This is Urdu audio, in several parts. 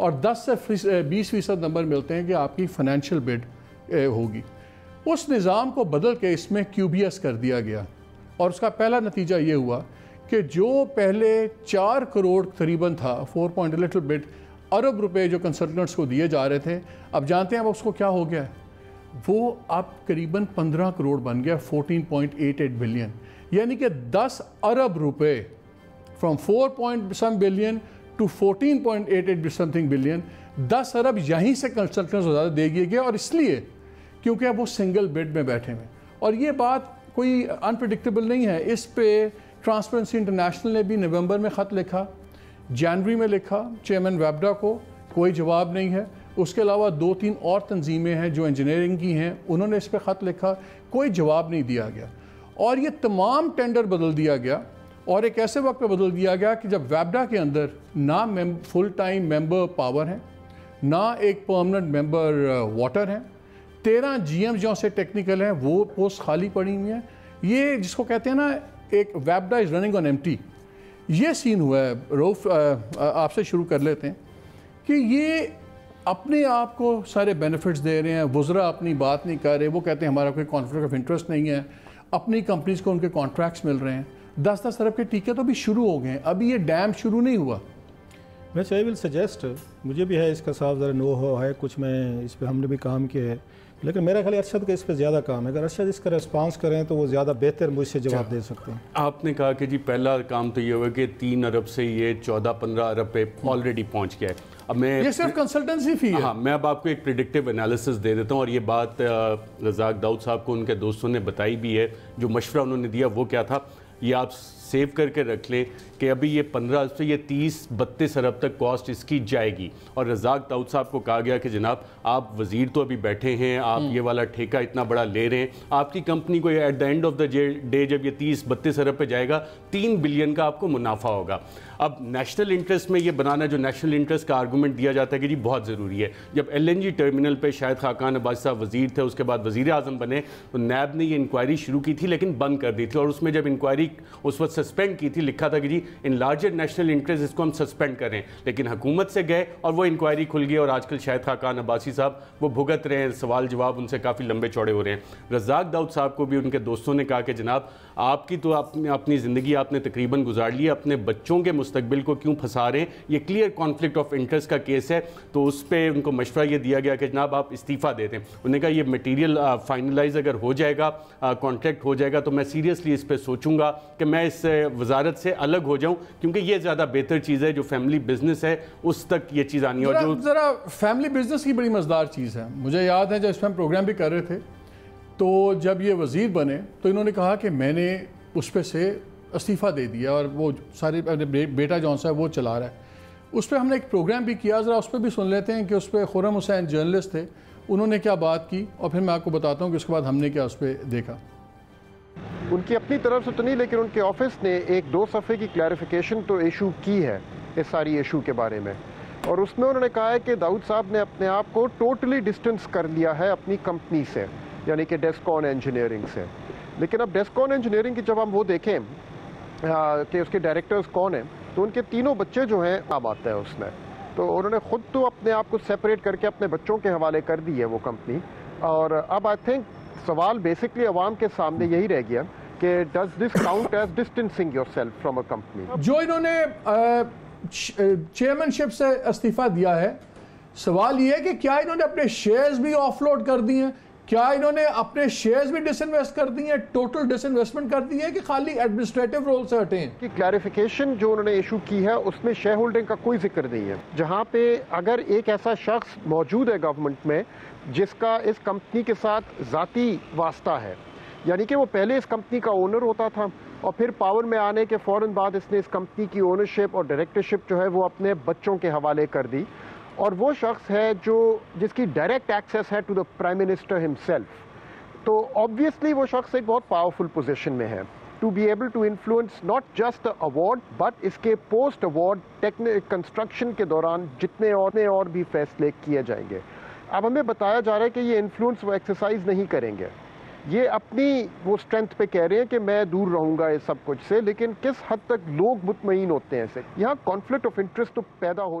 اور 10 سے 20% نمبر ملتے ہیں کہ آپ کی فائنینشیل بڈ ہوگی. اس نظام کو بدل کے اس میں QBS کر دیا گیا اور اس کا پہلا نتیجہ یہ ہوا کہ جو پہلے 4 کروڑ تقریباً تھا 4 بٹ ارب روپے جو کنسلٹنٹس کو دیے جا رہے تھے, اب جانتے ہیں اب اس کو کیا ہو گیا ہے, وہ اب قریباً 15 کروڑ بن گیا, 14.88 بلین, یعنی کہ 10 ارب روپے from 4 billion to 14.88 something billion, 10 ارب یہیں سے کنسلٹنٹس کو زیادہ دے دیے گیا, اور اس لیے کیونکہ اب وہ سنگل بیڈ میں بیٹھے ہوئے. اور یہ بات کوئی انپریڈکٹیبل نہیں ہے, اس پہ ٹرانسپیرنسی انٹرنیشنل نے بھی نومبر میں خط لکھا, جنوری میں لکھا چیئرمین ویبڈا کو, کوئی جواب نہیں ہے. اس کے علاوہ 2-3 اور تنظیمیں ہیں جو انجینئرنگ کی ہیں, انہوں نے اس پہ خط لکھا, کوئی جواب نہیں دیا گیا. اور یہ تمام ٹینڈر بدل دیا گیا, اور ایک ایسے وقت پہ بدل دیا گیا کہ جب ویبڈا کے اندر نہ فل ٹائم ممبر پاور ہیں, نہ ایک پرماننٹ ممبر واٹر ہیں, 13 GM جو سے ٹیکنیکل ہیں وہ پوسٹ خالی پڑی ہوئی ہیں. یہ جس کو کہتے ہیں نا ایک ویبڈا از رننگ آن ایمٹی, یہ سین ہوا ہے. روف آپ سے شروع کر لیتے ہیں کہ یہ اپنے آپ کو سارے بینیفٹس دے رہے ہیں, وزراء اپنی بات نہیں کر رہے, وہ کہتے ہیں ہمارا کوئی کانفلکٹ آف انٹرسٹ نہیں ہے, اپنی کمپنیز کو ان کے کانٹریکٹس مل رہے ہیں. 10 ارب کے ٹیکے تو ابھی شروع ہو گئے ہیں, ابھی یہ ڈیم شروع نہیں ہوا. میں آئی ول سجیسٹ, مجھے بھی ہے اس کا صاف ذرا نو ہو ہے, کچھ میں اس پہ ہم نے بھی کام کیا ہے, لیکن میرا خیال ارشد کا اس پہ زیادہ کام ہے. اگر ارشد اس کا ریسپانس کریں تو وہ زیادہ بہتر مجھ سے جواب دے سکتے ہیں. آپ نے کہا کہ جی پہلا کام تو یہ ہوا کہ 3 ارب سے یہ 14-15 ارب پہ آلریڈی پہنچ گیا ہے. اب میں یہ صرف کنسلٹنسی فی ہے. ہاں, میں اب آپ کو ایک پریڈکٹیو انالیسس دے دیتا ہوں, اور یہ بات رزاق داؤد صاحب کو ان کے دوستوں نے بتائی بھی ہے. جو مشورہ انہوں نے دیا وہ کیا تھا, یہ آپ سیو کر کے رکھ لیں کہ ابھی یہ 15 ارب سے یہ 30-32 ارب تک کاسٹ اس کی جائے گی. اور رزاق داؤد صاحب کو کہا گیا کہ جناب آپ وزیر تو ابھی بیٹھے ہیں, آپ یہ والا ٹھیکہ اتنا بڑا لے رہے ہیں, آپ کی کمپنی کو at the end of the day جب یہ 30-32 ارب پہ جائے گا 3 بلین کا آپ کو منافع ہوگا. اب نیشنل انٹرسٹ میں یہ بنانا, جو نیشنل انٹرسٹ کا آرگومنٹ دیا جاتا ہے کہ جی بہت ضروری ہے. جب LNG ٹرمینل پہ شاہد خاقان عباسی صاحب وزیر تھے, اس کے بعد وزیر اعظم بنے, تو نیب نے یہ انکوائری شروع کی تھی لیکن بند کر دی تھی, اور اس میں جب انکوائری اس وقت سسپینڈ کی تھی لکھا تھا کہ جی ان لارجر نیشنل انٹرسٹ اس کو ہم سسپینڈ کریں, لیکن حکومت سے گئے اور وہ انکوائری کھل گئی, اور آج کل شاہد خاقان عباسی صاحب وہ بھگت رہے ہیں, سوال جواب ان سے کافی لمبے چوڑے ہو رہے ہیں. رزاق داؤد صاحب کو بھی ان کے دوستوں نے کہا کہ جناب آپ کی تو اپنی زندگی آپ نے تقریباً گزار لی, اپنے بچوں کے مستقبل کو کیوں پھنسا رہے ہیں, یہ کلیئر کانفلکٹ آف انٹرسٹ کا کیس ہے. تو اس پہ ان کو مشورہ یہ دیا گیا کہ جناب آپ استعفیٰ دے دیں. انہوں نے کہا یہ میٹیریل فائنلائز اگر ہو جائے گا, کانٹریکٹ ہو جائے گا, تو میں سیریسلی اس پہ سوچوں گا کہ میں اس وزارت سے الگ ہو جاؤں, کیونکہ یہ زیادہ بہتر چیز ہے. جو فیملی بزنس ہے اس تک یہ چیز آنی ہے. اور جو ذرا فیملی بزنس کی بڑی مزدار چیز ہے. مجھے یاد ہے جب اس میں ہم پروگرام بھی کر رہے تھے, تو جب یہ وزیر بنے تو انہوں نے کہا کہ میں نے اس پہ سے استعفیٰ دے دیا, اور وہ سارے بیٹا جون سا ہے وہ چلا رہا ہے. اس پہ ہم نے ایک پروگرام بھی کیا, ذرا اس پہ بھی سن لیتے ہیں کہ اس پہ خرم حسین جرنلسٹ تھے, انہوں نے کیا بات کی, اور پھر میں آپ کو بتاتا ہوں کہ اس کے بعد ہم نے کیا اس پہ دیکھا. ان کی اپنی طرف سے تو نہیں, لیکن ان کے آفس نے 1-2 صفحے کی کلیریفیکیشن تو ایشو کی ہے اس ساری ایشو کے بارے میں, اور اس میں انہوں نے کہا ہے کہ داؤد صاحب نے اپنے آپ کو ٹوٹلی ڈسٹنس کر لیا ہے اپنی کمپنی سے, یعنی کہ ڈیسکون انجینئرنگ سے. لیکن اب ڈیسکون انجینئرنگ کی جب ہم وہ دیکھیں کہ اس کے ڈائریکٹرز کون ہیں, تو ان کے 3 بچے جو ہیں نام آتا ہے اس میں, تو انہوں نے خود تو اپنے آپ کو سیپریٹ کر کے اپنے بچوں کے حوالے کر دی ہے وہ کمپنی. اور اب آئی تھنک سوال بیسکلی عوام کے سامنے یہی رہ گیا کہ does this count as distancing your self from a company. جو انہوں نے چیئرمین شپ سے استعفیٰ دیا ہے, سوال یہ ہے کہ کیا انہوں نے اپنے شیئرز بھی آف لوڈ کر دیے ہیں, کیا انہوں نے اپنے شیئرز بھی ڈس انویسٹ کر دی ہیں, ٹوٹل ڈس انویسٹمنٹ کر دی ہے, کہ خالی ایڈمنسٹریٹو رول سے ہٹے ہیں. کی کلیریفیکیشن جو انہوں نے ایشو کی ہے اس میں شیئر ہولڈنگ کا کوئی ذکر نہیں ہے, جہاں پہ اگر ایک ایسا شخص موجود ہے گورنمنٹ میں جس کا اس کمپنی کے ساتھ ذاتی واسطہ ہے, یعنی کہ وہ پہلے اس کمپنی کا اونر ہوتا تھا, اور پھر پاور میں آنے کے فوراً بعد اس نے اس کمپنی کی اونرشپ اور ڈائریکٹرشپ جو ہے وہ اپنے بچوں کے حوالے کر دی, اور وہ شخص ہے جس کی ڈائریکٹ ایکسیس ہے to the prime minister himself. تو آبویسلی وہ شخص ایک بہت پاورفل پوزیشن میں ہے to be able to influence not just award but اس کے پوسٹ ایوارڈ کنسٹرکشن کے دوران جتنے اور بھی فیصلے کیے جائیں گے. اب ہمیں بتایا جا رہا ہے کہ یہ انفلوئنس وہ ایکسرسائز نہیں کریں گے, یہ اپنی وہ اسٹرینتھ پہ کہہ رہے ہیں کہ میں دور رہوں گا اس سب کچھ سے, لیکن کس حد تک لوگ مطمئن ہوتے ہیں اسے. یہاں کانفلکٹ آف انٹرسٹ تو پیدا ہو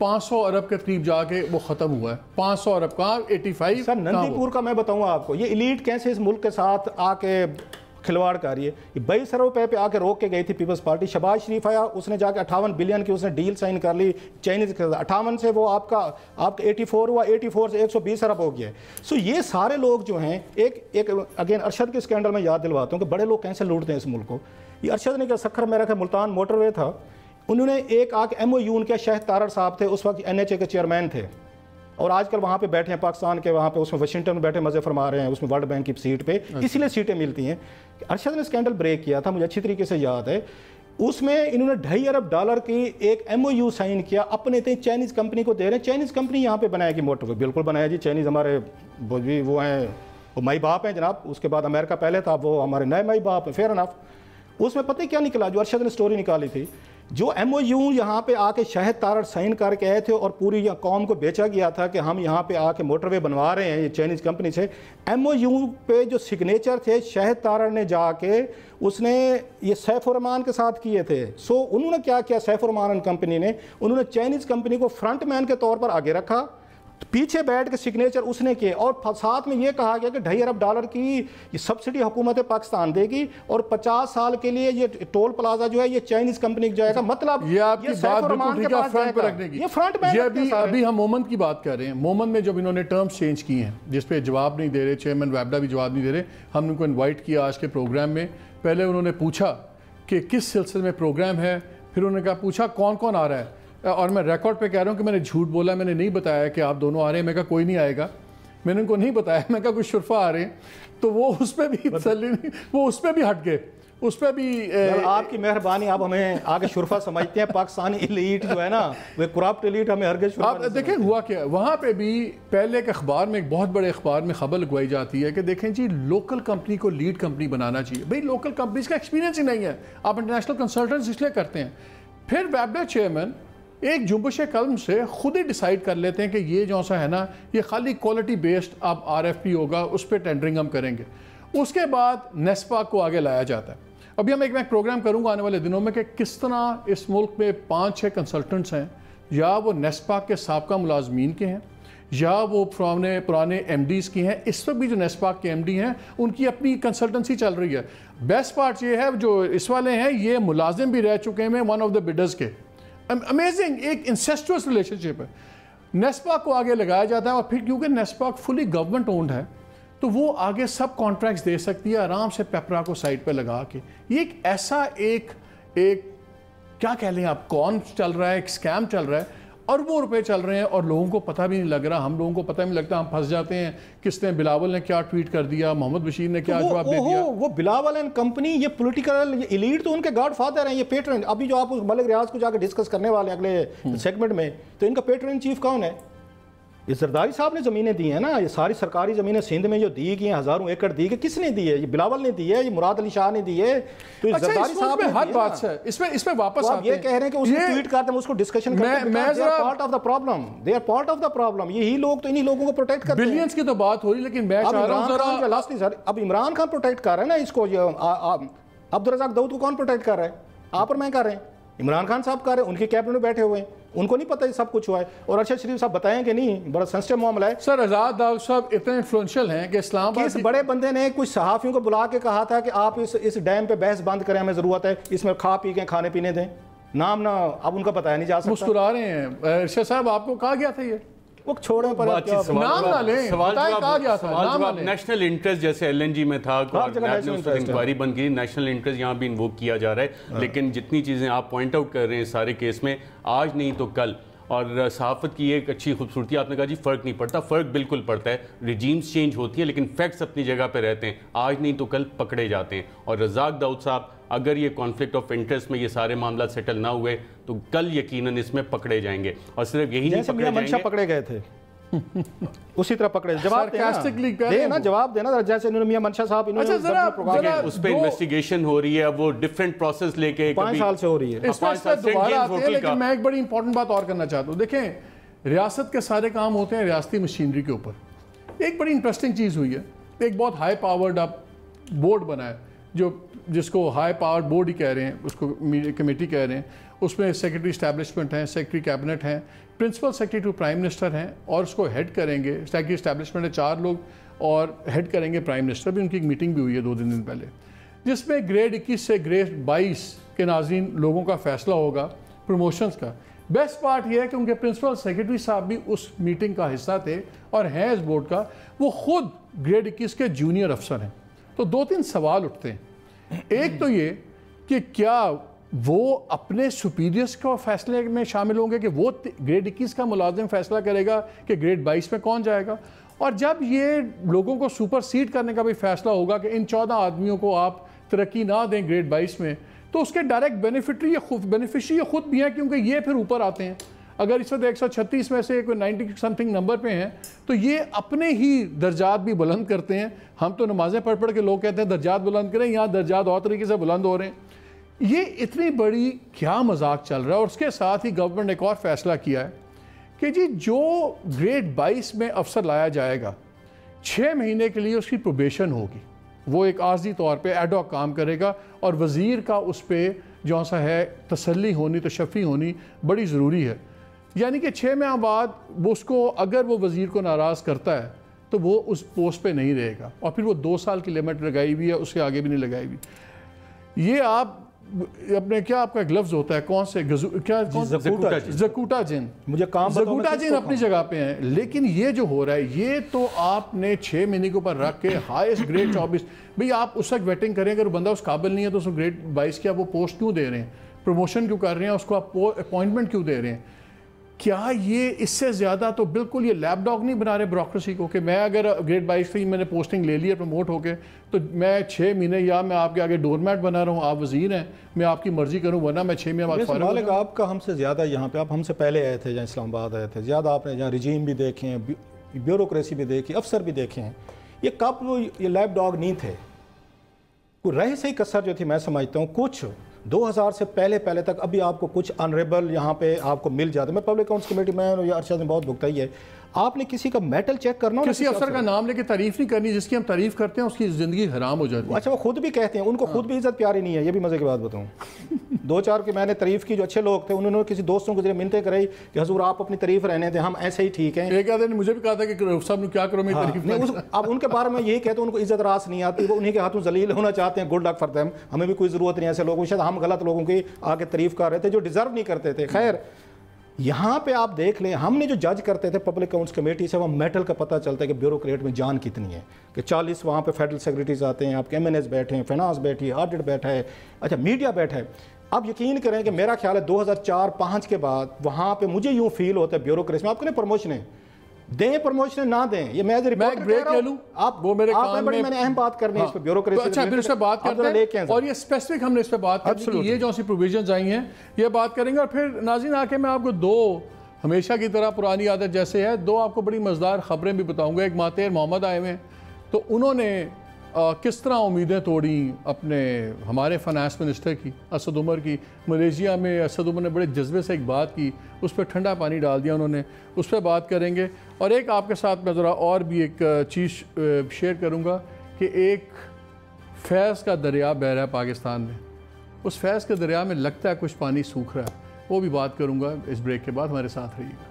500 ارب کے قریب جا کے وہ ختم ہوا ہے. 500 ارب کہاں 85. سر نندی پور کا میں بتاؤں آپ کو, یہ ایلیٹ کیسے اس ملک کے ساتھ آ کے کھلواڑ کر رہی ہے. یہ 22 ارب روپے پہ آ کے روک کے گئی تھی پیپلز پارٹی. شہباز شریف آیا, اس نے جا کے 58 بلین کی اس نے ڈیل سائن کر لی چائنیز کے ساتھ. 58 سے وہ آپ کا 84 ہوا, 84 سے 120 ارب ہو گیا. سو یہ سارے لوگ جو ہیں, ایک اگین ارشد کے اسکینڈل میں یاد دلواتا ہوں کہ بڑے لوگ کیسے لوٹتے ہیں اس ملک کو. یہ ارشد نے کیا سکھر میرا کہ ملتان موٹر وے تھا, انہوں نے ایک آ کے ایم او یو کیا, شاہد تارڑ صاحب تھے اس وقت این ایچ اے کے چیئرمین تھے, اور آج کل وہاں پہ بیٹھے ہیں پاکستان کے, وہاں پہ اس میں واشنگٹن میں بیٹھے مزے فرما رہے ہیں, اس میں ورلڈ بینک کی سیٹ پہ, اسی لیے سیٹیں ملتی ہیں. ارشد نے اسکینڈل بریک کیا تھا, مجھے اچھی طریقے سے یاد ہے. اس میں انہوں نے $2.5 ارب کی ایک ایم او یو سائن کیا, اپنے چائنیز کمپنی کو دے رہے ہیں. چائنیز کمپنی یہاں پہ بنائے گی موٹر وے, بالکل بنایا جی. چائنیز ہمارے وہ ہیں, وہ مائی باپ ہیں جناب. اس کے بعد امریکہ پہلے تھا, وہ ہمارے نئے مائی باپ ہیں, فیئر انف. اس میں پتہ کیا نکلا, جو ارشد نے سٹوری نکالی تھی, جو ایم او یو یہاں پہ آ کے شاہد تارڑ سائن کر کے آئے تھے اور پوری قوم کو بیچا گیا تھا کہ ہم یہاں پہ آ کے موٹر وے بنوا رہے ہیں یہ چائنیز کمپنی سے. ایم او یو پہ جو سگنیچر تھے شاہد تارڑ نے جا کے اس نے یہ سیف الرحمان کے ساتھ کیے تھے. سو انہوں نے کیا کیا, سیف الرحمان کمپنی نے, انہوں نے چائنیز کمپنی کو فرنٹ مین کے طور پر آگے رکھا, پیچھے بیٹھ کے سگنیچر اس نے کیے, اور ساتھ میں یہ کہا گیا کہ $2.5 ارب کی یہ سبسڈی حکومت پاکستان دے گی, اور 50 سال کے لیے یہ ٹول پلازا جو ہے یہ چائنیز کمپنی جائے گا. مطلب یہ آپ کی بات بالکل ٹھیک ہے, فرنٹ پہ رکھنے کی. یہ فرنٹ مین. ابھی ہم مومنٹ کی بات کر رہے ہیں. مومنٹ میں جب انہوں نے ٹرمز چینج کی ہیں جس پہ جواب نہیں دے رہے, چیئرمین ویبڈا بھی جواب نہیں دے رہے, ہم نے ان کو انوائٹ کیا آج کے پروگرام میں. پہلے انہوں نے پوچھا کہ کس سلسلے میں پروگرام ہے, پھر انہوں نے کہا پوچھا کون کون آ رہا ہے, اور میں ریکارڈ پہ کہہ رہا ہوں کہ میں نے جھوٹ بولا, میں نے نہیں بتایا کہ آپ دونوں آ رہے ہیں. میں کہا کوئی نہیں آئے گا, میں نے ان کو نہیں بتایا. میں کہا کچھ شرفا آ رہے ہیں, تو وہ اس پہ بھی تسلی نہیں, وہ اس پہ بھی ہٹ گئے. اس پہ بھی آپ کی مہربانی, آپ ہمیں آگے شرفا سمجھتے ہیں. پاکستانی ایلیٹ جو ہے نا, وہ کرپٹ ایلیٹ, ہمیں ہرگز شرفا نہیں. آپ دیکھیں ہوا کیا, وہاں پہ بھی پہلے ایک اخبار میں, ایک بہت بڑے اخبار میں خبر لگوائی جاتی ہے کہ دیکھیں جی لوکل کمپنی کو لیڈ کمپنی بنانا چاہیے. بھئی لوکل کمپنیز کا ایکسپیرینس ہی نہیں ہے, آپ انٹرنیشنل کنسلٹنٹس اس لیے کرتے ہیں. پھر ویبڈا چیئرمین ایک جنبش قلم سے خود ہی ڈیسائیڈ کر لیتے ہیں کہ یہ جو سا ہے نا, یہ خالی کوالٹی بیسڈ اب آر ایف پی ہوگا, اس پہ ٹینڈرنگ ہم کریں گے. اس کے بعد نیسپا کو آگے لایا جاتا ہے. ابھی ہم ایک میں پروگرام کروں گا آنے والے دنوں میں کہ کس طرح اس ملک میں 5-6 کنسلٹنٹس ہیں, یا وہ نیسپا کے سابقہ ملازمین کے ہیں, یا وہ پرانے ایم ڈیز کی ہیں. اس وقت بھی جو نیسپا کے ایم ڈی ہیں ان کی اپنی کنسلٹنسی چل رہی ہے. بیسٹ پارٹ یہ ہے جو اس والے ہیں یہ ملازم بھی رہ چکے ہیں ون آف دا بڈرز کے. امیزنگ, ایک انسیسٹوس ریلیشن شپ ہے. نیسپا کو آگے لگایا جاتا ہے, اور پھر کیونکہ نیسپا فلی گورنمنٹ اونڈ ہے تو وہ آگے سب کانٹریکٹس دے سکتی ہے آرام سے پیپرا کو سائٹ پہ لگا کے. یہ ایک ایسا ایک کیا کہہ لیں آپ, کون چل رہا ہے, ایک اسکیم چل رہا ہے, اور وہ روپے چل رہے ہیں اور لوگوں کو پتہ بھی نہیں لگ رہا. ہم لوگوں کو پتہ نہیں لگتا, ہم پھنس جاتے ہیں. کس نے, بلاول نے کیا ٹویٹ کر دیا, محمد بشیر نے کیا جواب دے دیا. وہ بلاول اینڈ کمپنی, یہ پولیٹیکل ایلیٹ تو ان کے گاڈ فادر ہیں, یہ پیٹرن. ابھی جو آپ ملک ریاض کو جا کے ڈسکس کرنے والے ہیں اگلے سیگمنٹ میں, تو ان کا پیٹرن چیف کون ہے؟ یہ زرداری صاحب نے زمینیں دی ہیں نا, یہ ساری سرکاری زمینیں سندھ میں جو دی گئی ہیں, ہزاروں ایکڑ دی گئی, کس نے دی ہے؟ یہ بلاول نے دی ہے, یہ مراد علی شاہ نے دی ہے. تو زرداری صاحب نے ہر بات سے اس میں واپس آتے ہیں. یہ کہہ رہے ہیں کہ اس نے ٹویٹ کرتے ہیں, اس کو ڈسکشن کرتے ہیں. they are part of the problem, they are part of the problem. یہی لوگ تو انہی لوگوں کو پروٹیکٹ کرتے ہیں. بلینز کی تو بات ہو رہی, لیکن میں چاہ رہا ہوں ذرا لاسٹلی سر, اب عمران خان پروٹیکٹ کر رہے ہیں نا اس کو. عبدالرزاق داؤد کو کون پروٹیکٹ کر رہا ہے؟ آپ اور میں کر رہے ہیں, عمران خان صاحب کر رہے ہیں, ان کے کیبنٹ میں بیٹھے ہوئے ہیں, ان کو نہیں پتہ یہ سب کچھ ہوا ہے. اور ارشد شریف صاحب بتائیں کہ نہیں, بڑا سینسٹیو معاملہ ہے. سر آزاد داؤد صاحب اتنے انفلوئنشل ہیں کہ اسلام آباد اس بڑے بندے نے کچھ صحافیوں کو بلا کے کہا تھا کہ آپ اس ڈیم پہ بحث بند کریں, ہمیں ضرورت ہے, اس میں کھا پی کے کھانے پینے دیں. نام نہ اب ان کا بتایا نہیں جا سکتا. مسکرا رہے ہیں. ارشد صاحب آپ کو کہا گیا تھا یہ, وہ چھوڑیں پر نام نہ لیں, کہا گیا تھا نام نہ لیں. نیشنل انٹرسٹ جیسے ایل این جی میں تھا, انکوائری بن گئی, نیشنل انٹرسٹ یہاں بھی انووک کیا جا رہا ہے. لیکن جتنی چیزیں آپ پوائنٹ آؤٹ کر رہے ہیں سارے کیس میں, آج نہیں تو کل. اور صحافت کی ایک اچھی خوبصورتی, آپ نے کہا جی فرق نہیں پڑتا, فرق بالکل پڑتا ہے. ریجیمز چینج ہوتی ہیں لیکن فیکٹس اپنی جگہ پہ رہتے ہیں. آج نہیں تو کل پکڑے جاتے ہیں. اور رزاق داؤد صاحب اگر یہ کانفلکٹ آف انٹرسٹ میں یہ سارے معاملات سیٹل نہ ہوئے تو کل یقیناً اس میں پکڑے جائیں گے. اور صرف یہی نہیں پکڑے جائیں گے, پکڑے گئے تھے اسی طرح پکڑے. جواب دینا, جواب دینا, جیسے انہوں نے میاں منشا صاحب اس پہ انویسٹیگیشن ہو رہی ہے. اب وہ ڈیفرنٹ پروسیس لے کے 5 سال سے ہو رہی ہے. اس پہ دوبارہ آتے ہیں, لیکن میں ایک بڑی امپورٹنٹ بات اور کرنا چاہتا ہوں. دیکھیں ریاست کے سارے کام ہوتے ہیں ریاستی مشینری کے اوپر. ایک بڑی انٹرسٹنگ چیز ہوئی ہے, ایک بہت ہائی پاورڈ اب بورڈ بنا ہے جو جس کو ہائی پاور بورڈ ہی کہہ رہے ہیں, اس کو کمیٹی کہہ رہے ہیں, اس میں سیکرٹری اسٹیبلشمنٹ ہیں, سیکرٹری کیبنٹ ہیں, principal secretary to prime minister ہیں, اور اس کو ہیڈ کریں گے سیکرٹری اسٹیبلشمنٹ ہے 4 لوگ, اور ہیڈ کریں گے پرائم منسٹر بھی. ان کی ایک میٹنگ بھی ہوئی ہے 2 دن پہلے, جس میں گریڈ 21 سے گریڈ 22 کے ناظرین لوگوں کا فیصلہ ہوگا پروموشنز کا. بیسٹ پارٹ یہ ہے کہ ان کے پرنسپل سیکرٹری صاحب بھی اس میٹنگ کا حصہ تھے اور ہیں اس بورڈ کا, وہ خود گریڈ 21 کے جونیئر افسر ہیں. تو 2-3 سوال اٹھتے ہیں. ایک تو یہ کہ کیا وہ اپنے سپیریئرس کو فیصلے میں شامل ہوں گے کہ وہ گریڈ 21 کا ملازم فیصلہ کرے گا کہ گریڈ 22 میں کون جائے گا, اور جب یہ لوگوں کو سپر سیڈ کرنے کا بھی فیصلہ ہوگا کہ ان 14 آدمیوں کو آپ ترقی نہ دیں گریڈ 22 میں, تو اس کے ڈائریکٹ بینیفیشری خود بھی ہیں, کیونکہ یہ پھر اوپر آتے ہیں. اگر اس وقت 136 میں سے کوئی 90 سمتھنگ نمبر پہ ہیں تو یہ اپنے ہی درجات بھی بلند کرتے ہیں. ہم تو نمازیں پڑھ کے لوگ کہتے ہیں درجات بلند کریں, یہاں درجات اور طریقے سے بلند ہو رہے ہیں. یہ اتنی بڑی کیا مذاق چل رہا ہے. اور اس کے ساتھ ہی گورنمنٹ نے ایک اور فیصلہ کیا ہے کہ جی جو گریڈ 22 میں افسر لایا جائے گا 6 مہینے کے لیے اس کی پروبیشن ہوگی, وہ ایک عارضی طور پہ ایڈ ہاک کام کرے گا, اور وزیر کا اس پہ جو سا ہے تسلی ہونی, تشفی ہونی بڑی ضروری ہے. یعنی کہ 6 ماہ بعد وہ اس کو, اگر وہ وزیر کو ناراض کرتا ہے تو وہ اس پوسٹ پہ نہیں رہے گا, اور پھر وہ 2 سال کی لمٹ لگائی ہوئی ہے, اس سے آگے بھی نہیں لگائی ہوئی. یہ آپ اپنے کیا آپ کا ایک لفظ ہوتا ہے کون سے زکوٹا جن, مجھے کام زکوٹا جن اپنی جگہ پہ ہیں, لیکن یہ جو ہو رہا ہے یہ تو آپ نے 6 مہینے کے اوپر رکھ کے ہائیسٹ گریڈ 24, بھئی آپ اس وقت ویٹنگ کریں, اگر بندہ اس قابل نہیں ہے تو اس کو گریڈ 22 کی آپ وہ پوسٹ کیوں دے رہے ہیں, پروموشن کیوں کر رہے ہیں, اس کو آپ اپوائنٹمنٹ کیوں دے رہے ہیں. کیا یہ اس سے زیادہ تو بالکل یہ لیپ ڈاگ نہیں بنا رہے بیوروکریسی کو کہ میں اگر گریڈ 22 سے میں نے پوسٹنگ لے لی ہے پروموٹ ہو کے تو میں 6 مہینے یا میں آپ کے آگے ڈور میٹ بنا رہا ہوں, آپ وزیر ہیں, میں آپ کی مرضی کروں, ورنہ میں 6 مہینے بعد فارغ ہو جاؤں. آپ کا ہم سے زیادہ یہاں پہ, آپ ہم سے پہلے آئے تھے جہاں اسلام آباد آئے تھے, زیادہ آپ نے جہاں رجیم بھی دیکھے ہیں, بیوروکریسی بھی دیکھی, افسر بھی دیکھے ہیں. یہ کب یہ لیپ ڈاگ نہیں تھے, کوئی رہ سے ہی کسر جو تھی میں سمجھتا ہوں کچھ 2000 سے پہلے تک ابھی آپ کو کچھ انریبل یہاں پہ آپ کو مل جاتے. میں پبلک اکاؤنٹس کمیٹی میں ارشد نے بہت بھگتائی ہے, آپ نے کسی کا میٹل چیک کرنا, کسی افسر کا نام لے کے تعریف نہیں کرنی, جس کی ہم تعریف کرتے ہیں اس کی زندگی حرام ہو جاتی ہے. اچھا وہ خود بھی کہتے ہیں, ان کو خود بھی عزت پیاری نہیں ہے. یہ بھی مزے کی بات بتاؤں, 2-4 کے میں نے تعریف کی جو اچھے لوگ تھے, انہوں نے کسی دوستوں کو منتیں کرائی کہ حضور آپ اپنی تعریف رہنے تھے, ہم ایسے ہی ٹھیک ہیں. ایک آدمی نے مجھے بھی کہا تھا کہ رؤف صاحب نے کیا کرو میری تعریف. اب ان کے بارے میں یہی کہتے ہیں ان کو عزت راس نہیں آتی, وہ انہیں کے ہاتھوں ذلیل ہونا چاہتے ہیں. گڈ لک فار دیم, ہمیں بھی کوئی ضرورت نہیں ایسے لوگوں, شاید ہم غلط لوگوں کی آگے تعریف کر رہے تھے جو ڈیزرو نہیں کرتے تھے. خیر یہاں پہ آپ دیکھ لیں, ہم نے جو جج کرتے تھے پبلک اکاؤنٹس کمیٹی سے, وہ میٹل کا پتہ چلتا ہے کہ بیوروکریٹ میں جان کتنی ہے, کہ 40 وہاں پہ فیڈرل سیکرٹریز آتے ہیں, آپ کے MNAs بیٹھے ہیں, فائنانس بیٹھی ہے, آڈٹ بیٹھا ہے, اچھا میڈیا بیٹھا ہے. اب یقین کریں کہ میرا خیال ہے 2004-5 کے بعد وہاں پہ مجھے یوں فیل ہوتا ہے بیوروکریسی میں, آپ کو نہیں پروموشنیں دیں, پروموشن نہ دیں, یہ میں بریک لے لوں, آپ وہ میرے کام میں نے اہم بات کرنی ہے اس پہ بیوروکریسی. اچھا پھر اس پہ بات کرتے ہیں, اور یہ اسپیسیفک ہم نے اس پہ بات کرنی ہے, یہ جو سی پروویژنز آئی ہیں یہ بات کریں گے. اور پھر ناظرین آ کے میں آپ کو 2 ہمیشہ کی طرح پرانی عادت جیسے ہے 2 آپ کو بڑی مزدار خبریں بھی بتاؤں گا. ایک ماتیر محمد آئے ہوئے ہیں, تو انہوں نے کس طرح امیدیں توڑیں اپنے ہمارے فائنانس منسٹر کی, اسد عمر کی. ملیشیا میں اسد عمر نے بڑے جذبے سے ایک بات کی, اس پہ ٹھنڈا پانی ڈال دیا انہوں نے, اس پہ بات کریں گے. اور ایک آپ کے ساتھ میں ذرا اور بھی ایک چیز شیئر کروں گا کہ ایک فیض کا دریا بہہ رہا ہے پاکستان میں, اس فیض کے دریا میں لگتا ہے کچھ پانی سوکھ رہا ہے, وہ بھی بات کروں گا اس بریک کے بعد. ہمارے ساتھ رہیے گا.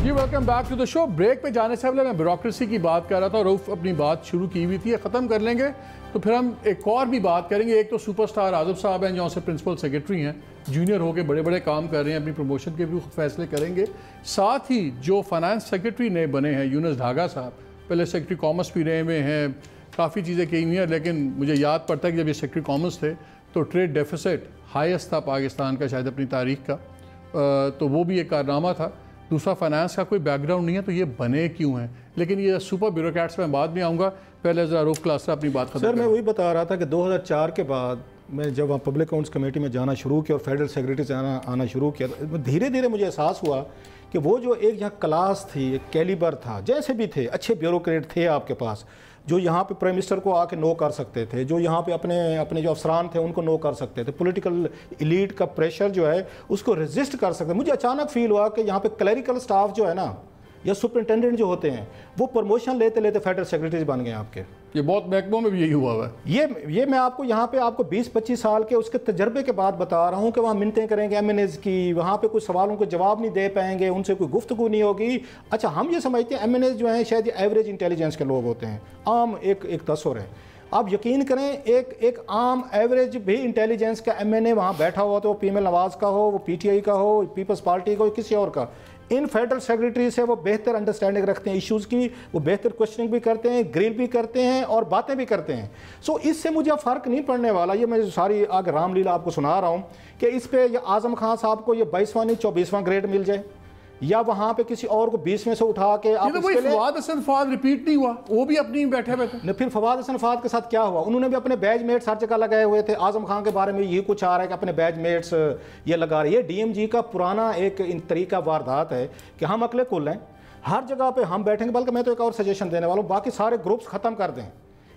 Welcome back to the show. Break پہ جانے سے پہلے میں بیوروکریسی کی بات کر رہا تھا, رؤف اپنی بات شروع کی ہوئی تھی, ختم کر لیں گے تو پھر ہم ایک اور بھی بات کریں گے. ایک تو سپر سٹار آصف صاحب ہیں جو سے پرنسپل سیکرٹری ہیں, جونیئر ہو کے بڑے کام کر رہے ہیں, اپنی پروموشن کے بھی فیصلے کریں گے. ساتھ ہی جو فائنانس سیکرٹری نئے بنے ہیں یونس ڈھاگا صاحب, پہلے سیکرٹری کامرس بھی رہے ہوئے ہیں, کافی چیزیں کی ہوئی ہیں, لیکن مجھے یاد پڑتا ہے کہ جب یہ سیکرٹری کامرس تھے تو ٹریڈ ڈیفیسٹ ہائیسٹ تھا پاکستان کا شاید اپنی تاریخ کا, تو وہ بھی ایک کارنامہ تھا. دوسرا فائنانس کا کوئی بیک گراؤنڈ نہیں ہے, تو یہ بنے کیوں ہیں. لیکن یہ سپر بیوروکریٹس میں بعد میں آؤں گا, پہلے ذرا رؤف کلاسرا اپنی بات ختم. سر میں وہی بتا رہا تھا کہ 2004 کے بعد میں جب وہاں پبلک اکاؤنٹس کمیٹی میں جانا شروع کیا اور فیڈرل سیکرٹری سے آنا شروع کیا, دھیرے دھیرے مجھے احساس ہوا کہ وہ جو ایک یہاں کلاس تھی, ایک کیلیبر تھا, جیسے بھی تھے اچھے بیوروکریٹ تھے آپ کے پاس, جو یہاں پہ پرائم منسٹر کو آ کے نو کر سکتے تھے, جو یہاں پہ اپنے جو افسران تھے ان کو نو کر سکتے تھے, پولیٹیکل ایلیٹ کا پریشر جو ہے اس کو ریزسٹ کر سکتے. مجھے اچانک فیل ہوا کہ یہاں پہ کلیریکل سٹاف جو ہے نا یا سپرنٹینڈنٹ جو ہوتے ہیں وہ پروموشن لیتے لیتے فیڈرل سیکرٹریز بن گئے آپ کے. یہ بہت محکموں میں بھی یہی ہوا ہے. یہ میں آپ کو یہاں پہ آپ کو 20-25 سال کے اس کے تجربے کے بعد بتا رہا ہوں کہ وہاں منتیں کریں گے MNAs کی, وہاں پہ کچھ سوالوں کو جواب نہیں دے پائیں گے, ان سے کوئی گفتگو نہیں ہوگی. اچھا ہم یہ سمجھتے ہیں MNAs جو ہیں شاید یہ ایوریج انٹیلیجنس کے لوگ ہوتے ہیں, عام ایک تصور ہے. آپ یقین کریں ایک عام ایوریج بھی انٹیلیجنس کا MNA وہاں بیٹھا ہوا تو وہ پی ایم ایل نواز کا ہو, وہ PTI کا ہو, پیپلز پارٹی کا ہو, کسی اور کا, ان فیڈرل سیکرٹری سے وہ بہتر انڈرسٹینڈنگ رکھتے ہیں ایشوز کی, وہ بہتر کوشچننگ بھی کرتے ہیں, گریل بھی کرتے ہیں اور باتیں بھی کرتے ہیں. سو اس سے مجھے فرق نہیں پڑنے والا. یہ میں ساری آگے رام لیلا آپ کو سنا رہا ہوں کہ اس پہ یہ اعظم خان صاحب کو یہ 22واں نہیں 24واں گریڈ مل جائے, یا وہاں پہ کسی اور کو 20 میں سے اٹھا کے آپ فواد حسن فواد ریپیٹ نہیں ہوا, وہ بھی اپنی بیٹھے ہوئے. پھر فواد حسن فواد کے ساتھ کیا ہوا, انہوں نے بھی اپنے بیچ میٹس ہر جگہ لگائے ہوئے تھے. اعظم خان کے بارے میں یہ کچھ آ رہا ہے کہ اپنے بیچ میٹس یہ لگا رہے. یہ DMG کا پرانا ایک طریقہ واردات ہے کہ ہم عقل کل ہیں, ہر جگہ پہ ہم بیٹھیں گے. بلکہ میں تو ایک اور سجیشن دینے والا ہوں, باقی سارے گروپس ختم کر دیں,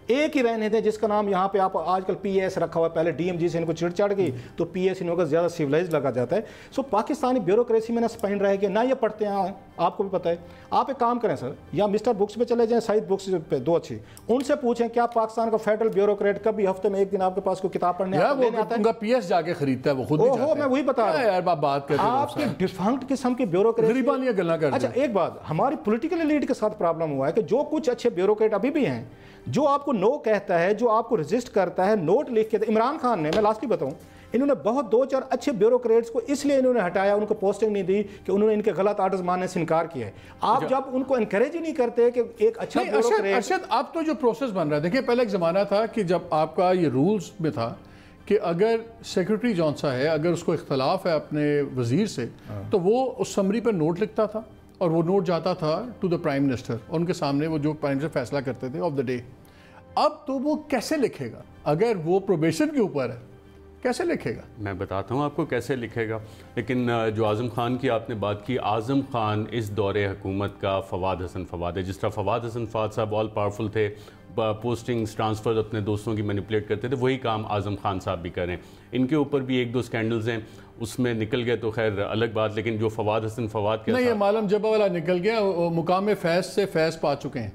ایک ہی رہنے دیں جس کا نام یہاں پہ آپ آج کل PAS رکھا ہوا ہے. پہلے DMG سے ان کو چڑ چڑھ گئی تو PAS ان کو زیادہ سیولائز لگا جاتا ہے. سو پاکستانی بیوروکریسی میں نہ اسپینڈ رہے گی نہ یہ پڑھتے ہیں, آپ کو بھی پتہ ہے. آپ ایک کام کریں سر, یا مسٹر بکس پہ چلے جائیں, سعید بکس پہ, دو اچھی, ان سے پوچھیں کیا پاکستان کا فیڈرل بیوروکریٹ کبھی ہفتے میں ایک دن آپ کے پاس کوئی کتاب پڑھنے آتا ہے؟ ان کا PS جا کے خریدتا ہے, وہ خود ہو میں وہی بتا رہا ہوں. بات کرتے ہیں آپ کے ڈیفنکٹ قسم کی بیوروکریسی. اچھا ایک بات, ہماری پولیٹیکل ایلیٹ کے ساتھ پرابلم ہوا ہے کہ جو کچھ اچھے بیوروکریٹ ابھی بھی ہیں, جو آپ کو نو کہتا ہے, جو آپ کو ریزسٹ کرتا ہے, نوٹ لکھ کے. عمران خان نے, میں لاسٹلی بتاؤں, انہوں نے بہت 2-4 اچھے بیوروکریٹس کو اس لیے انہوں نے ہٹایا, ان کو پوسٹنگ نہیں دی کہ انہوں نے ان کے غلط آرڈرز ماننے سے انکار کیا ہے. آپ جب ان کو انکریج ہی نہیں کرتے کہ ایک اچھا بیوروکریٹ. ارشد اب تو جو پروسیس بن رہا ہے, دیکھیں پہلے ایک زمانہ تھا کہ جب آپ کا یہ رولز میں تھا کہ اگر سیکرٹری جون سا ہے, اگر اس کو اختلاف ہے اپنے وزیر سے, تو وہ اس سمری پر نوٹ لکھتا تھا اور وہ نوٹ جاتا تھا ٹو دا پرائم منسٹر, اور ان کے سامنے وہ جو پرائم منسٹر فیصلہ کرتے تھے آف دا ڈے. اب تو وہ کیسے لکھے گا اگر وہ پروبیشن کے اوپر ہے, کیسے لکھے گا؟ میں بتاتا ہوں آپ کو کیسے لکھے گا. لیکن جو اعظم خان کی آپ نے بات کی, اعظم خان اس دور حکومت کا فواد حسن فواد ہے. جس طرح فواد حسن فواد صاحب آل پاورفل تھے, پوسٹنگز ٹرانسفرز اپنے دوستوں کی مینیپولیٹ کرتے تھے, وہی کام اعظم خان صاحب بھی کریں. ان کے اوپر بھی 1-2 سکینڈلز ہیں, اس میں نکل گئے تو خیر الگ بات. لیکن جو فواد حسن فواد کے نہیں, یہ معلوم جبہ والا نکل گیا, مقام فیض سے فیض پا چکے ہیں.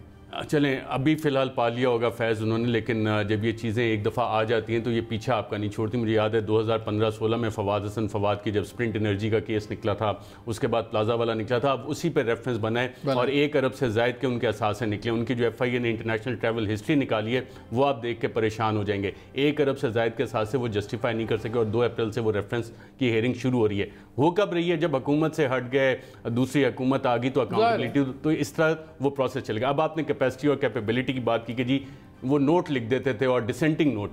چلیں ابھی فی الحال پا لیا ہوگا فیض انہوں نے, لیکن جب یہ چیزیں ایک دفعہ آ جاتی ہیں تو یہ پیچھے آپ کا نہیں چھوڑتی. مجھے یاد ہے 2015-16 میں فواد حسن فواد کی جب سپرنٹ انرجی کا کیس نکلا تھا, اس کے بعد پلازا والا نکلا تھا, اب اسی پہ ریفرنس بنا ہے, اور 1 ارب سے زائد کے ان کے اثاثے نکلے. ان کی جو FIA نے انٹرنیشنل ٹریول ہسٹری نکالی ہے وہ آپ دیکھ کے پریشان ہو جائیں گے. 1 ارب سے زائد کے اثاثے وہ جسٹیفائی نہیں کر سکے, اور 2 اپریل سے وہ ریفرنس کی ہیئرنگ شروع ہو رہی ہے. ہو کب رہی ہے؟ جب حکومت سے ہٹ گئے, دوسری حکومت آ گئی تو اکاؤنٹیبلٹی, تو اس طرح وہ پروسیس چلے گا. اب آپ نے کیپیسٹی اور کیپیبلٹی کی بات کی کہ جی وہ نوٹ لکھ دیتے تھے اور ڈسینٹنگ نوٹ.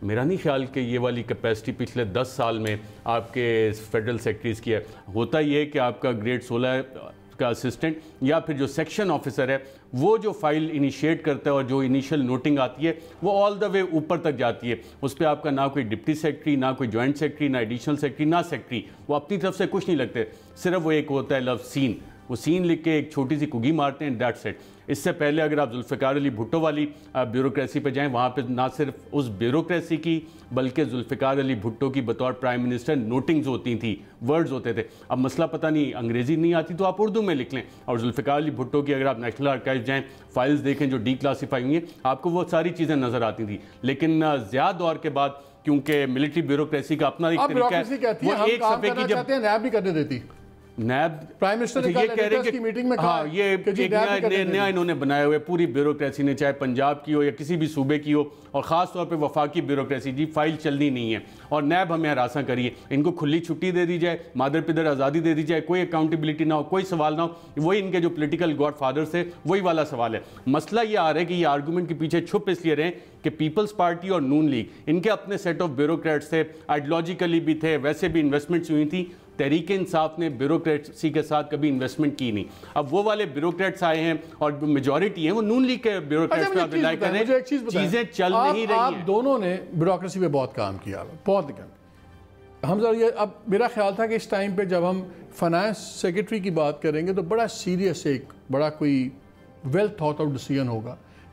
میرا نہیں خیال کہ یہ والی کیپیسٹی پچھلے 10 سال میں آپ کے فیڈرل سیکرٹریز کی ہے. ہوتا یہ کہ آپ کا گریڈ 16 کا اسسٹنٹ یا پھر جو سیکشن آفیسر ہے, وہ جو فائل انیشیٹ کرتا ہے اور جو انیشل نوٹنگ آتی ہے وہ آل دا وے اوپر تک جاتی ہے. اس پہ آپ کا نہ کوئی ڈپٹی سیکرٹری, نہ کوئی جوائنٹ سیکرٹری, نہ ایڈیشنل سیکرٹری, نہ سیکرٹری, وہ اپنی طرف سے کچھ نہیں لگتے. صرف وہ ایک ہوتا ہے لفظ سین, وہ سین لکھ کے ایک چھوٹی سی کگی مارتے ہیں, دیٹس اٹ. اس سے پہلے اگر آپ ذوالفقار علی بھٹو والی بیوروکریسی پہ جائیں, وہاں پہ نہ صرف اس بیوروکریسی کی بلکہ ذوالفقار علی بھٹو کی بطور پرائم منسٹر نوٹنگز ہوتی تھیں, ورڈز ہوتے تھے. اب مسئلہ پتہ نہیں انگریزی نہیں آتی تو آپ اردو میں لکھ لیں. اور ذوالفقار علی بھٹو کی اگر آپ نیشنل آرکائیو جائیں, فائلز دیکھیں جو ڈی کلاسیفائی ہوئی ہیں, آپ کو وہ ساری چیزیں نظر آتی تھیں. لیکن ضیاء دور کے بعد کیونکہ ملٹری بیوروکریسی کا اپنا ایک طریقہ ہے, وہ ایک صفحے کی جب نیب نہیں کرنے دیتی, نیب پرائم منسٹر نے یہ کہہ رہے ہیں کی میٹنگ میں ہاں یہ ایک نیا انہوں نے بنائے ہوئے پوری بیوروکریسی نے, چاہے پنجاب کی ہو یا کسی بھی صوبے کی ہو, اور خاص طور پہ وفاقی بیوروکریسی. جی فائل چلنی نہیں ہے اور نیب ہمیں ہراساں کریے, ان کو کھلی چھٹی دے دی جائے, مادر پدر آزادی دے دی جائے, کوئی اکاؤنٹیبلٹی نہ ہو, کوئی سوال نہ ہو. وہی ان کے جو پولیٹیکل گاڈ فادرز تھے وہی والا سوال ہے. مسئلہ یہ آ رہا ہے کہ یہ آرگومنٹ کے پیچھے چھپ اس لیے رہے کہ پیپلز پارٹی اور نون لیگ ان کے اپنے سیٹ آف بیوروکریٹس تھے, آئیڈیالوجیکلی بھی تھے, ویسے بھی انویسٹمنٹس ہوئی تھیں. تحریک انصاف نے بیوروکریسی کے ساتھ کبھی انویسٹمنٹ کی نہیں. اب وہ والے بیوروکریٹس آئے ہیں اور میجورٹی ہیں وہ نون لیگ کے بیوروکریٹس پہ آپ ریلائی کر رہے ہیں. چیزیں چل نہیں رہی ہیں. آپ دونوں نے بیوروکریسی پہ بہت کام کیا, بہت کام. ہم ذرا یہ, اب میرا خیال تھا کہ اس ٹائم پہ جب ہم فائنانس سیکرٹری کی بات کریں گے تو بڑا سیریس ایک بڑا کوئی ویل تھاٹ آؤٹ ڈیسیژن ہوگا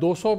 200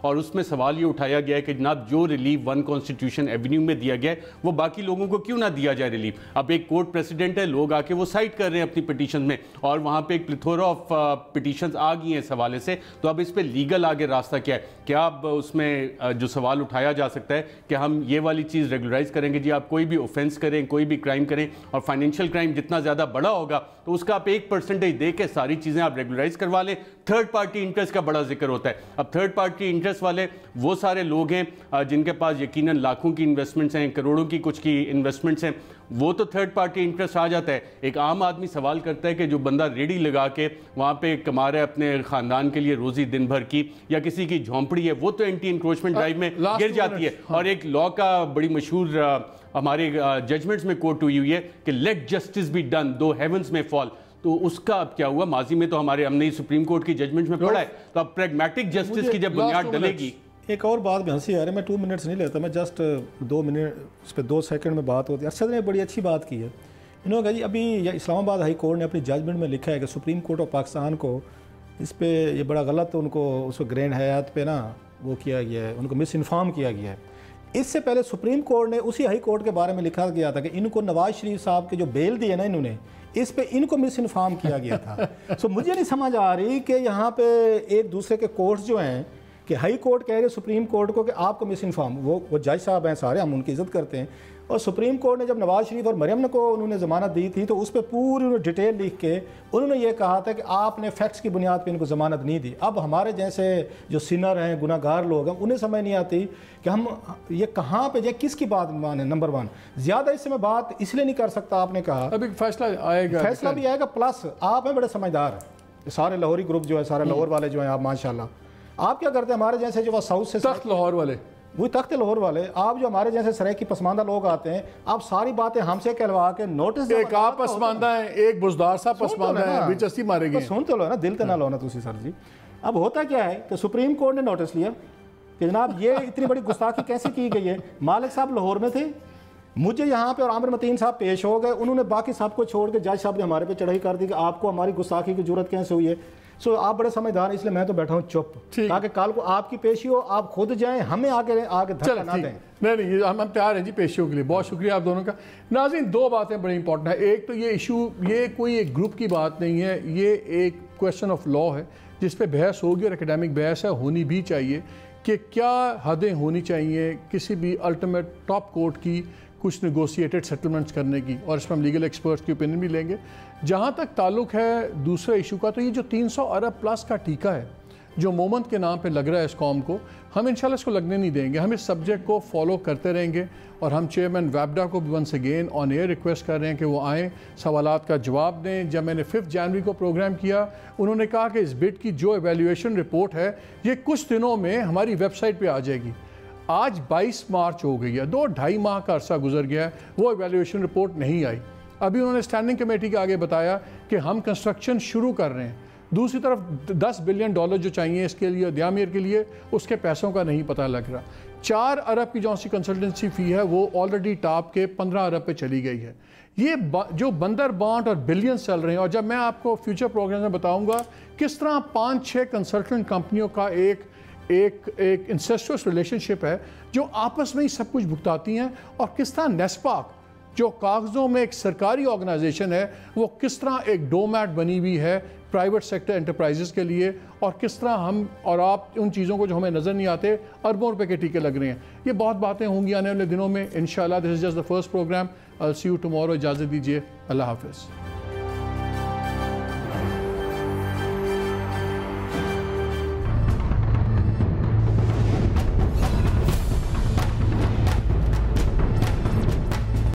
اور اس میں سوال یہ اٹھایا گیا ہے کہ جناب جو ریلیف 1 کانسٹیٹیوشن ایونیو میں دیا گیا ہے وہ باقی لوگوں کو کیوں نہ دیا جائے ریلیف. اب ایک کورٹ پریسیڈنٹ ہے, لوگ آ کے وہ سائٹ کر رہے ہیں اپنی پٹیشن میں, اور وہاں پہ ایک پلیتھورا آف پٹیشنز آ گئی ہیں اس حوالے سے. تو اب اس پہ لیگل آگے راستہ کیا ہے؟ کیا اب اس میں جو سوال اٹھایا جا سکتا ہے کہ ہم یہ والی چیز ریگولرائز کریں گے, جی آپ کوئی بھی اوفینس کریں, کوئی بھی کرائم کریں, اور فائنینشیل کرائم جتنا زیادہ بڑا ہوگا تو اس کا آپ 1% دے کے ساری چیزیں آپ ریگولرائز کروا لیں. تھرڈ پارٹی انٹرسٹ کا بڑا ذکر ہوتا ہے. اب تھرڈ پارٹی انٹرسٹ والے وہ سارے لوگ ہیں جن کے پاس یقیناً لاکھوں کی انویسٹمنٹس ہیں, کروڑوں کی کچھ کی انویسٹمنٹس ہیں, وہ تو تھرڈ پارٹی انٹرسٹ آ جاتا ہے. ایک عام آدمی سوال کرتا ہے کہ جو بندہ ریڈی لگا کے وہاں پہ کما رہا ہے اپنے خاندان کے لیے روزی دن بھر کی, یا کسی کی جھونپڑی ہے, وہ تو اینٹی انکروچمنٹ ڈرائیو میں گر جاتی ہے. اور ایک لا کا بڑی مشہور ہمارے ججمنٹس میں کوٹ ہوئی ہے کہ let justice be done though heavens میں فال. تو اس کا اب کیا ہوا؟ ماضی میں تو ہمارے ہم نے سپریم کورٹ کی ججمنٹ میں پڑھا ہے, تو اب پریگمیٹک جسٹس کی جب بنیاد ڈلے گی. ایک اور بات میں ہنسی آ رہی ہے, میں 2 منٹس نہیں لیتا, میں جسٹ 2 منٹ اس پہ 2 سیکنڈ میں بات ہوتی ہے. ارشد نے بڑی اچھی بات کی ہے. انہوں نے کہا جی ابھی اسلام آباد ہائی کورٹ نے اپنی ججمنٹ میں لکھا ہے کہ سپریم کورٹ آف پاکستان کو اس پہ یہ بڑا غلط ان کو اس کو گرینڈ حیات پہ نا وہ کیا گیا ہے, ان کو مس انفارم کیا گیا ہے. اس سے پہلے سپریم کورٹ نے اسی ہائی کورٹ کے بارے میں لکھا گیا تھا کہ ان کو نواز شریف صاحب کے جو بیل دیے نا انہوں نے, اس پہ ان کو مس انفارم کیا گیا تھا. سو مجھے نہیں سمجھ آ رہی کہ یہاں پہ ایک دوسرے کے کورٹس جو ہیں کہ ہائی کورٹ کہہ رہے سپریم کورٹ کو کہ آپ کو مس انفارم, وہ جج صاحب ہیں سارے, ہم ان کی عزت کرتے ہیں, اور سپریم کورٹ نے جب نواز شریف اور مریم کو انہوں نے ضمانت دی تھی تو اس پہ پوری انہوں نے ڈیٹیل لکھ کے انہوں نے یہ کہا تھا کہ آپ نے فیکٹس کی بنیاد پہ ان کو ضمانت نہیں دی. اب ہمارے جیسے جو سینر ہیں, گناہ گار لوگ ہیں, انہیں سمجھ نہیں آتی کہ ہم یہ کہاں پہ کس کی بات مانیں. نمبر 1 زیادہ اس سے میں بات اس لیے نہیں کر سکتا, آپ نے کہا ابھی فیصلہ آئے گا, فیصلہ بھی آئے گا, پلس آپ ہیں بڑے سمجھدار, سارے لاہوری گروپ جو ہے, سارے لاہور والے جو ہیں آپ ماشاءاللہ, آپ کیا کرتے ہیں ہمارے جیسے جو ساؤتھ سے تخت لاہور والے, وہی تخت لاہور والے, آپ جو ہمارے جیسے سرائیکی پسماندہ لوگ آتے ہیں, آپ ساری باتیں ہم سے کہلوا کے نوٹس, ایک آپ پسماندہ ہیں, ایک بزدار صاحب پسماندہ ہیں, دلچسپی مارے گی. سن تو لو نا, دل تو نہ لو نا تسی سر جی. اب ہوتا کیا ہے کہ سپریم کورٹ نے نوٹس لیا کہ جناب یہ اتنی بڑی گستاخی کیسے کی گئی ہے. مالک صاحب لاہور میں تھے, مجھے یہاں پہ اور عامر متین صاحب پیش ہو گئے, انہوں نے باقی سب کو چھوڑ کے جج صاحب نے ہمارے پہ چڑھائی کر دی کہ آپ کو ہماری گستاخی کی ضرورت کیسے ہوئی ہے. سو آپ بڑے سمجھدار ہیں, اس لیے میں تو بیٹھا ہوں چپ, تاکہ کل کو آپ کی پیشی ہو, آپ خود جائیں, ہمیں آگے دھکا نہ دیں. نہیں ہم تیار ہیں جی پیشیوں کے لیے. بہت شکریہ آپ دونوں کا. ناظرین 2 باتیں بڑی امپورٹنٹ ہیں. ایک تو یہ ایشو, یہ کوئی ایک گروپ کی بات نہیں ہے, یہ ایک کویسچن آف لا ہے جس پہ بحث ہوگی, اور اکیڈیمک بحث ہے, ہونی بھی چاہیے کہ کیا حدیں ہونی چاہیے کسی بھی الٹیمیٹ ٹاپ کورٹ کی کچھ نیگوسیٹڈ سیٹلمنٹس کرنے کی, اور اس میں ہم لیگل ایکسپرٹس کی اوپینین بھی لیں گے. جہاں تک تعلق ہے دوسرے ایشو کا, تو یہ جو 300 ارب پلس کا ٹیکہ ہے جو مومنٹ کے نام پہ لگ رہا ہے اس قوم کو, ہم انشاءاللہ اس کو لگنے نہیں دیں گے. ہم اس سبجیکٹ کو فالو کرتے رہیں گے, اور ہم چیئرمین ویبڈا کو بھی once again on air request کر رہے ہیں کہ وہ آئیں, سوالات کا جواب دیں. جب میں نے 5 جنوری کو پروگرام کیا, انہوں نے کہا کہ اس بٹ کی جو ایویلیویشن رپورٹ ہے یہ کچھ دنوں میں ہماری ویب سائٹ پہ آ جائے گی. آج 22 مارچ ہو گئی ہے, 2-2.5 ماہ کا عرصہ گزر گیا ہے, وہ ایویلیویشن رپورٹ نہیں آئی. ابھی انہوں نے اسٹینڈنگ کمیٹی کے آگے بتایا کہ ہم کنسٹرکشن شروع کر رہے ہیں. دوسری طرف $10 بلین جو چاہیے اس کے لیے دیامیر کے لیے, اس کے پیسوں کا نہیں پتہ لگ رہا. 4 ارب کی جو سی کنسلٹنسی فی ہے وہ آلریڈی ٹاپ کے 15 ارب پہ چلی گئی ہے. یہ جو بندر بانٹ اور بلینز چل رہے ہیں, اور جب میں آپ کو فیوچر پروگرام میں بتاؤں گا کس طرح 5-6 کنسلٹنٹ کمپنیوں کا ایک انسیسٹرس ریلیشن شپ ہے جو آپس میں ہی سب کچھ بھگتاتی ہیں, اور کس طرح نیسپاک جو کاغذوں میں ایک سرکاری آرگنائزیشن ہے وہ کس طرح ایک ڈومیٹ بنی ہوئی ہے پرائیویٹ سیکٹر انٹرپرائزز کے لیے, اور کس طرح ہم اور آپ ان چیزوں کو جو ہمیں نظر نہیں آتے اربوں روپے کے ٹیکے لگ رہے ہیں. یہ بہت باتیں ہوں گی آنے والے دنوں میں انشاءاللہ. This is just the first program. I'll see you tomorrow. اجازت دیجیے. اللہ حافظ.